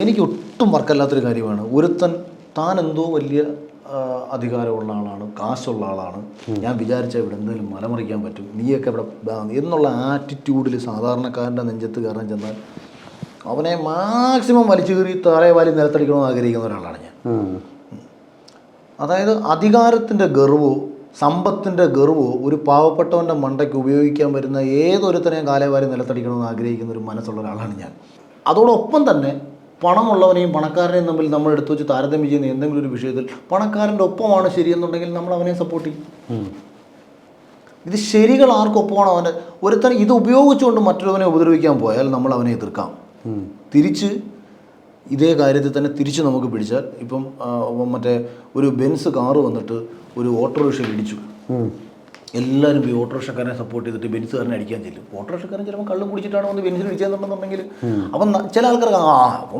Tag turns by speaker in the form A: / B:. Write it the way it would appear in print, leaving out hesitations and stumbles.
A: എനിക്ക് ഒട്ടും വർക്കല്ലാത്തൊരു കാര്യമാണ്. ഒരുത്തൻ താൻ എന്തോ വലിയ അധികാരമുള്ള ആളാണ്, കാശുള്ള ആളാണ്, ഞാൻ വിചാരിച്ച ഇവിടെ എന്തെങ്കിലും മലമറിക്കാൻ പറ്റും, നീയൊക്കെ ഇവിടെ എന്നുള്ള ആറ്റിറ്റ്യൂഡിൽ സാധാരണക്കാരൻ്റെ നെഞ്ചത്ത് കയറാൻ ചെന്നാൽ അവനെ മാക്സിമം വലിച്ചു കീറി താഴെ വാലി നിലത്തടിക്കണമെന്ന് ആഗ്രഹിക്കുന്ന ഒരാളാണ് ഞാൻ. അതായത് അധികാരത്തിൻ്റെ ഗർവോ സമ്പത്തിൻ്റെ ഗർവോ ഒരു പാവപ്പെട്ടവൻ്റെ മണ്ടയ്ക്ക് ഉപയോഗിക്കാൻ വരുന്ന ഏതൊരുത്തനെയും കാലേ വാരി നിലത്തടിക്കണമെന്ന് ആഗ്രഹിക്കുന്ന ഒരു മനസ്സുള്ള ഒരാളാണ് ഞാൻ. അതോടൊപ്പം തന്നെ പണമുള്ളവനെയും പണക്കാരനെയും തമ്മിൽ നമ്മൾ എടുത്തു വെച്ച് താരതമ്യം ചെയ്യുന്ന എന്തെങ്കിലും ഒരു വിഷയത്തിൽ പണക്കാരൻ്റെ ഒപ്പമാണ് ശരിയെന്നുണ്ടെങ്കിൽ നമ്മൾ അവനെ സപ്പോർട്ട് ചെയ്യും. ഇത് ശരികൾ ആർക്കൊപ്പമാണോ അവൻ്റെ ഒരുത്തൻ ഇത് ഉപയോഗിച്ചുകൊണ്ട് മറ്റൊരുവനെ ഉപദ്രവിക്കാൻ പോയാൽ നമ്മൾ അവനെ എതിർക്കാം. തിരിച്ച് ഇതേ കാര്യത്തിൽ തന്നെ തിരിച്ച് നമുക്ക് പിടിച്ചാൽ ഇപ്പം മറ്റേ ഒരു ബെൻസ് കാറ് വന്നിട്ട് ഒരു ഓട്ടോറിക്ഷയിൽ ഇടിച്ചു, എല്ലാവരും ഈ ഓട്ടോറിക്ഷക്കാരനെ സപ്പോർട്ട് ചെയ്തിട്ട് ബെൻസുകാരനെ അടിക്കാൻ ചെല്ലും. ഓട്ടോറിക്ഷക്കാരൻ ചിലപ്പോൾ കള്ളും കുടിച്ചിട്ടാണ് വന്ന് ബെൻസിൽ ഇടിച്ചതെന്നുണ്ടെന്നുണ്ടെങ്കിൽ അപ്പം ചില ആൾക്കാർക്ക് അപ്പം